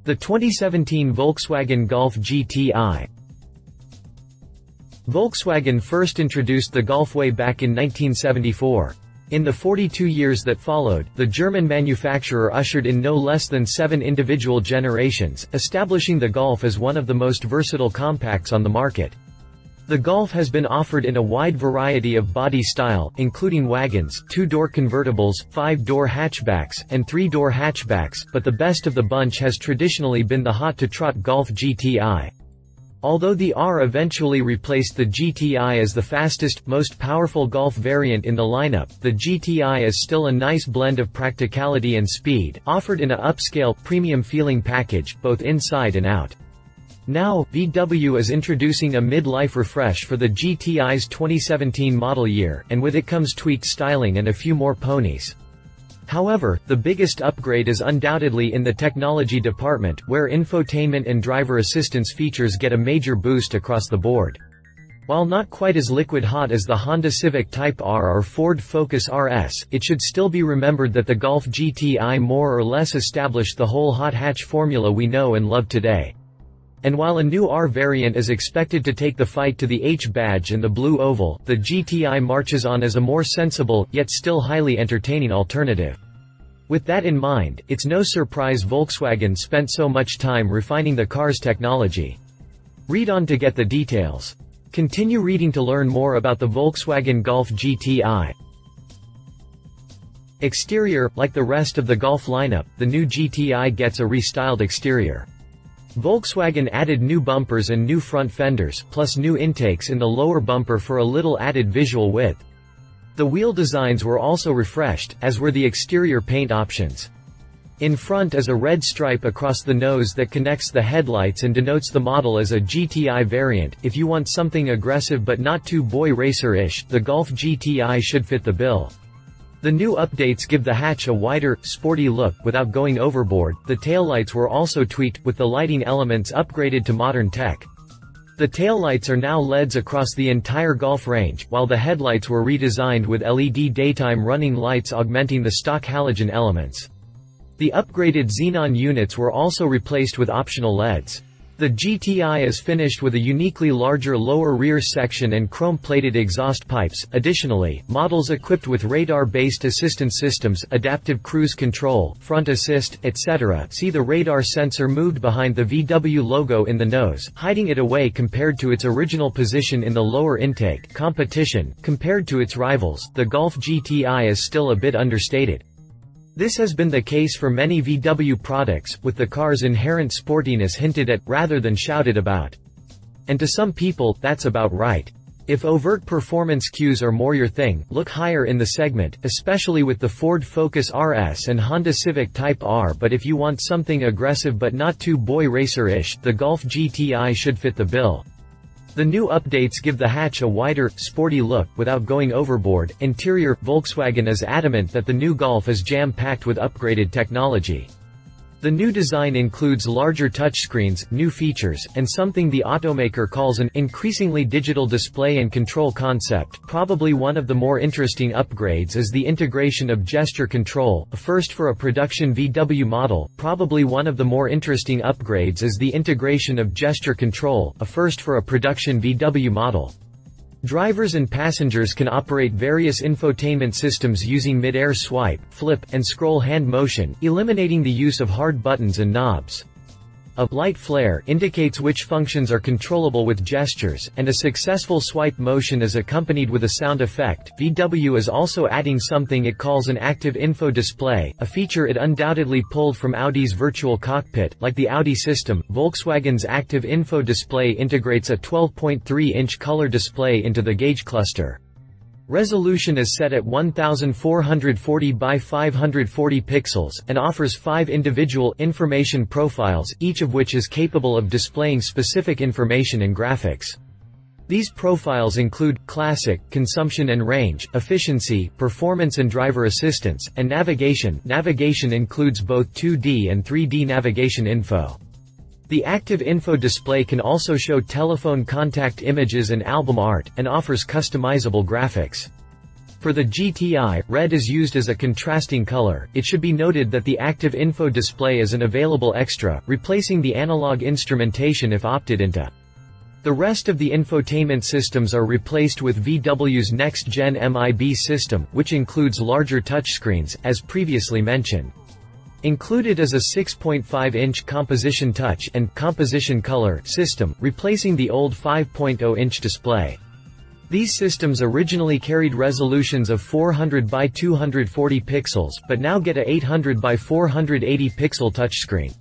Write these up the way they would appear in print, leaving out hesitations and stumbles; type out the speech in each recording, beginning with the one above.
The 2017 Volkswagen Golf GTI. Volkswagen first introduced the Golf way back in 1974. In the 42 years that followed, the German manufacturer ushered in no less than 7 individual generations, establishing the Golf as one of the most versatile compacts on the market. The Golf has been offered in a wide variety of body style, including wagons, 2-door convertibles, 5-door hatchbacks, and 3-door hatchbacks, but the best of the bunch has traditionally been the hot-to-trot Golf GTI. Although the R eventually replaced the GTI as the fastest, most powerful Golf variant in the lineup, the GTI is still a nice blend of practicality and speed, offered in a upscale, premium-feeling package, both inside and out. Now, VW is introducing a mid-life refresh for the GTI's 2017 model year, and with it comes tweaked styling and a few more ponies. However, the biggest upgrade is undoubtedly in the technology department, where infotainment and driver assistance features get a major boost across the board. While not quite as liquid-hot as the Honda Civic Type R or Ford Focus RS, it should still be remembered that the Golf GTI more or less established the whole hot hatch formula we know and love today. And while a new R variant is expected to take the fight to the H badge and the blue oval, the GTI marches on as a more sensible, yet still highly entertaining alternative. With that in mind, it's no surprise Volkswagen spent so much time refining the car's technology. Read on to get the details. Continue reading to learn more about the Volkswagen Golf GTI. Exterior. Like the rest of the Golf lineup, the new GTI gets a restyled exterior. Volkswagen added new bumpers and new front fenders, plus new intakes in the lower bumper for a little added visual width. The wheel designs were also refreshed, as were the exterior paint options. In front is a red stripe across the nose that connects the headlights and denotes the model as a GTI variant. If you want something aggressive but not too boy racer-ish, the Golf GTI should fit the bill. The new updates give the hatch a wider, sporty look without going overboard. The taillights were also tweaked, with the lighting elements upgraded to modern tech. The taillights are now LEDs across the entire Golf range, while the headlights were redesigned with LED daytime running lights augmenting the stock halogen elements. The upgraded xenon units were also replaced with optional LEDs. The GTI is finished with a uniquely larger lower rear section and chrome-plated exhaust pipes. Additionally, models equipped with radar-based assistance systems, adaptive cruise control, front assist, etc. see the radar sensor moved behind the VW logo in the nose, hiding it away compared to its original position in the lower intake. Competition. Compared to its rivals, the Golf GTI is still a bit understated. This has been the case for many VW products, with the car's inherent sportiness hinted at, rather than shouted about. And to some people, that's about right. If overt performance cues are more your thing, look higher in the segment, especially with the Ford Focus RS and Honda Civic Type R. But if you want something aggressive but not too boy racer-ish, the Golf GTI should fit the bill. The new updates give the hatch a wider, sporty look without going overboard. Interior. Volkswagen is adamant that the new Golf is jam-packed with upgraded technology. The new design includes larger touchscreens, new features, and something the automaker calls an increasingly digital display and control concept. Probably one of the more interesting upgrades is the integration of gesture control, a first for a production VW model. Probably one of the more interesting upgrades is the integration of gesture control, a first for a production VW model. Drivers and passengers can operate various infotainment systems using mid-air swipe, flip, and scroll hand motion, eliminating the use of hard buttons and knobs. A light flare indicates which functions are controllable with gestures, and a successful swipe motion is accompanied with a sound effect. VW is also adding something it calls an active info display, a feature it undoubtedly pulled from Audi's virtual cockpit. Like the Audi system, Volkswagen's active info display integrates a 12.3-inch color display into the gauge cluster. Resolution is set at 1440 by 540 pixels, and offers 5 individual information profiles, each of which is capable of displaying specific information and graphics. These profiles include classic, consumption and range, efficiency, performance and driver assistance, and navigation. Navigation includes both 2D and 3D navigation info. The active info display can also show telephone contact images and album art, and offers customizable graphics. For the GTI, red is used as a contrasting color. It should be noted that the active info display is an available extra, replacing the analog instrumentation if opted into. The rest of the infotainment systems are replaced with VW's next-gen MIB system, which includes larger touchscreens, as previously mentioned. Included is a 6.5-inch composition touch and composition color system, replacing the old 5.0-inch display. These systems originally carried resolutions of 400 by 240 pixels, but now get a 800 by 480 pixel touchscreen.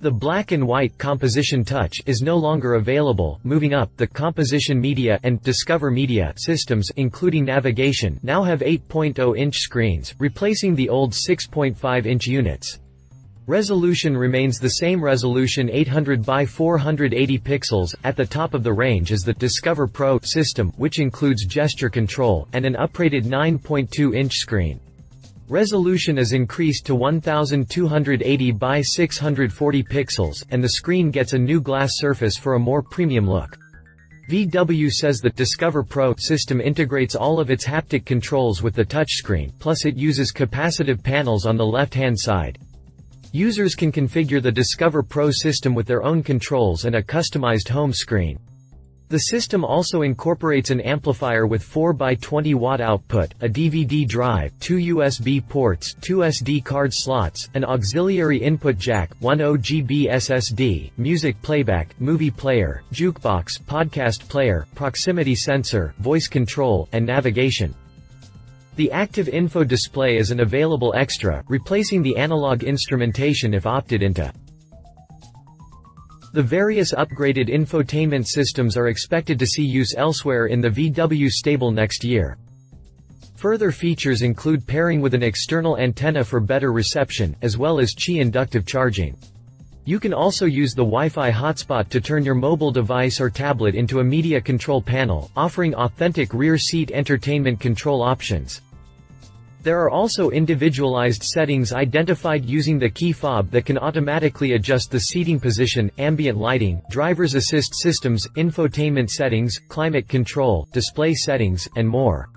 The black and white composition touch is no longer available. Moving up, the composition media and Discover media systems, including navigation, now have 8.0-inch screens, replacing the old 6.5-inch units. Resolution remains the same resolution 800 by 480 pixels. At the top of the range is the Discover Pro system, which includes gesture control, and an upgraded 9.2-inch screen. Resolution is increased to 1280 by 640 pixels, and the screen gets a new glass surface for a more premium look. VW says the Discover Pro system integrates all of its haptic controls with the touchscreen, plus it uses capacitive panels on the left-hand side. Users can configure the Discover Pro system with their own controls and a customized home screen. The system also incorporates an amplifier with 4x20 watt output, a DVD drive, 2 USB ports, 2 SD card slots, an auxiliary input jack, 1 OGB SSD, music playback, movie player, jukebox, podcast player, proximity sensor, voice control, and navigation. The active info display is an available extra, replacing the analog instrumentation if opted into. The various upgraded infotainment systems are expected to see use elsewhere in the VW stable next year. Further features include pairing with an external antenna for better reception, as well as Qi inductive charging. You can also use the Wi-Fi hotspot to turn your mobile device or tablet into a media control panel, offering authentic rear seat entertainment control options. There are also individualized settings identified using the key fob that can automatically adjust the seating position, ambient lighting, driver's assist systems, infotainment settings, climate control, display settings, and more.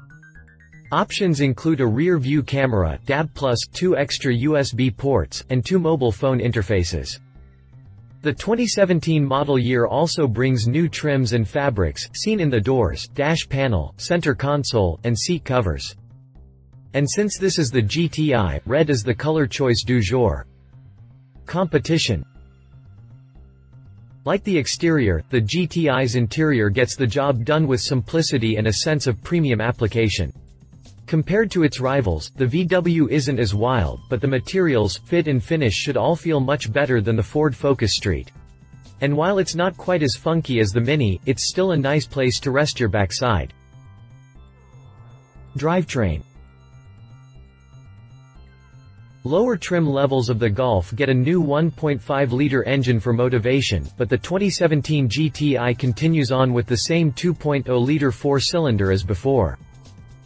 Options include a rear view camera, DAB+, 2 extra USB ports, and 2 mobile phone interfaces. The 2017 model year also brings new trims and fabrics, seen in the doors, dash panel, center console, and seat covers. And since this is the GTI, red is the color choice du jour. Competition. Like the exterior, the GTI's interior gets the job done with simplicity and a sense of premium application. Compared to its rivals, the VW isn't as wild, but the materials, fit and finish should all feel much better than the Ford Focus Street. And while it's not quite as funky as the Mini, it's still a nice place to rest your backside. Drivetrain. Lower trim levels of the Golf get a new 1.5-liter engine for motivation, but the 2017 GTI continues on with the same 2.0-liter four-cylinder as before.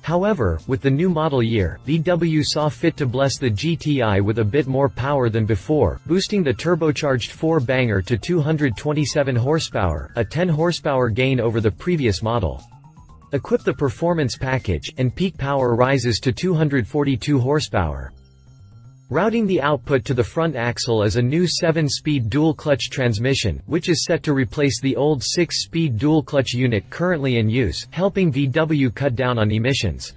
However, with the new model year, VW saw fit to bless the GTI with a bit more power than before, boosting the turbocharged four-banger to 227 horsepower, a 10 horsepower gain over the previous model. Equip the performance package, and peak power rises to 242 horsepower. Routing the output to the front axle is a new 7-speed dual-clutch transmission, which is set to replace the old 6-speed dual-clutch unit currently in use, helping VW cut down on emissions.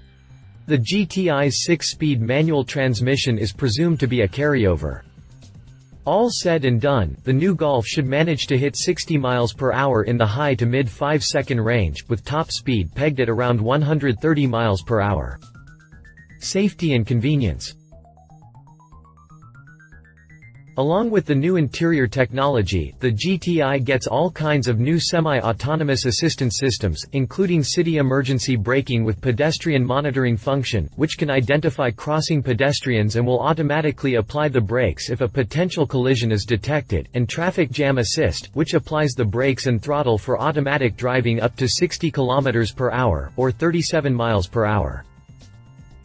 The GTI's 6-speed manual transmission is presumed to be a carryover. All said and done, the new Golf should manage to hit 60 miles per hour in the high to mid 5-second range, with top speed pegged at around 130 miles per hour. Safety and convenience. Along with the new interior technology, the GTI gets all kinds of new semi-autonomous assistance systems, including city emergency braking with pedestrian monitoring function, which can identify crossing pedestrians and will automatically apply the brakes if a potential collision is detected, and traffic jam assist, which applies the brakes and throttle for automatic driving up to 60 km per hour, or 37 miles per hour.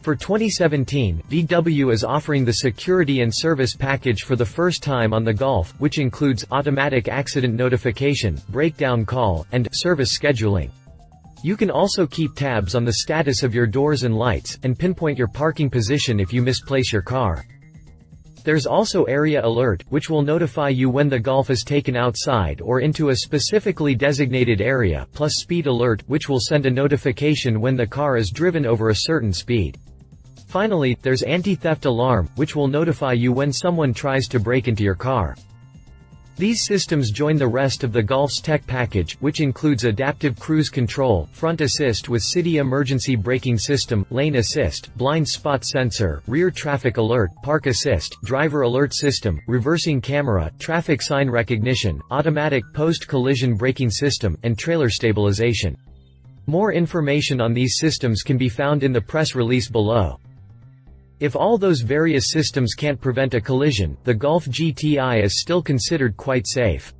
For 2017, VW is offering the security and service package for the first time on the Golf, which includes automatic accident notification, breakdown call, and service scheduling. You can also keep tabs on the status of your doors and lights, and pinpoint your parking position if you misplace your car. There's also Area Alert, which will notify you when the Golf is taken outside or into a specifically designated area, plus Speed Alert, which will send a notification when the car is driven over a certain speed. Finally, there's Anti-Theft Alarm, which will notify you when someone tries to break into your car. These systems join the rest of the Golf's tech package, which includes adaptive cruise control, front assist with city emergency braking system, lane assist, blind spot sensor, rear traffic alert, park assist, driver alert system, reversing camera, traffic sign recognition, automatic post-collision braking system, and trailer stabilization. More information on these systems can be found in the press release below. If all those various systems can't prevent a collision, the Golf GTI is still considered quite safe.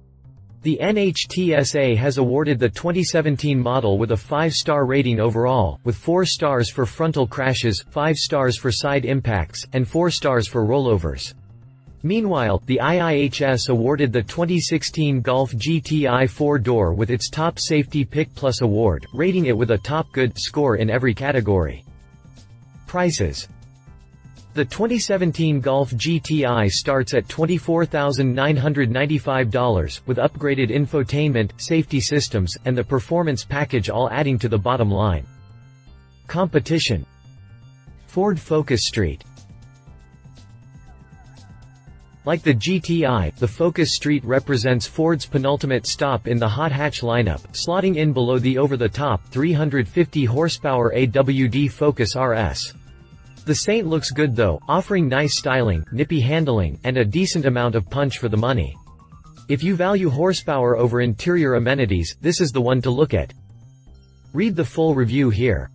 The NHTSA has awarded the 2017 model with a 5-star rating overall, with 4 stars for frontal crashes, 5 stars for side impacts, and 4 stars for rollovers. Meanwhile, the IIHS awarded the 2016 Golf GTI 4-door with its Top Safety Pick Plus award, rating it with a Top Good score in every category. Prices. The 2017 Golf GTI starts at $24,995, with upgraded infotainment, safety systems, and the performance package all adding to the bottom line. Competition. Ford Focus Street. Like the GTI, the Focus Street represents Ford's penultimate stop in the hot hatch lineup, slotting in below the over-the-top 350 horsepower AWD Focus RS. The Saint looks good though, offering nice styling, nippy handling, and a decent amount of punch for the money. If you value horsepower over interior amenities, this is the one to look at. Read the full review here.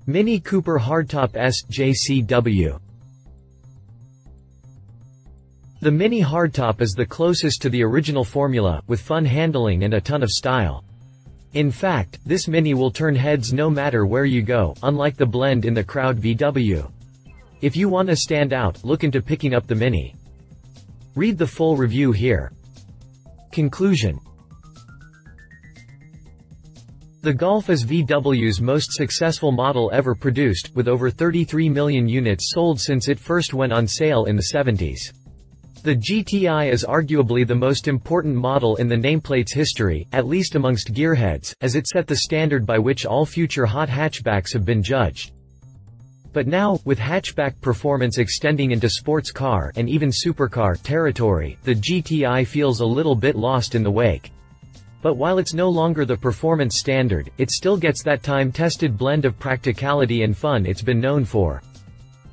Mini Cooper Hardtop S JCW. The Mini Hardtop is the closest to the original formula, with fun handling and a ton of style. In fact, this Mini will turn heads no matter where you go, unlike the Blend in the crowd VW. If you want to stand out, look into picking up the Mini. Read the full review here. Conclusion. The Golf is VW's most successful model ever produced, with over 33 million units sold since it first went on sale in the 70s. The GTI is arguably the most important model in the nameplate's history, at least amongst gearheads, as it set the standard by which all future hot hatchbacks have been judged. But now, with hatchback performance extending into sports car and even supercar territory, the GTI feels a little bit lost in the wake. But while it's no longer the performance standard, it still gets that time-tested blend of practicality and fun it's been known for.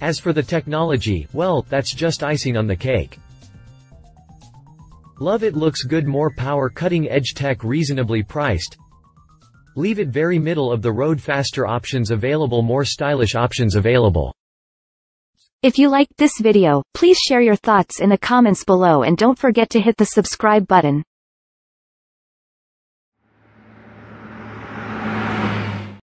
As for the technology, well, that's just icing on the cake. Love it, looks good, more power, cutting-edge tech, reasonably priced. Leave it very middle of the road, faster options available, more stylish options available. If you liked this video, please share your thoughts in the comments below and don't forget to hit the subscribe button.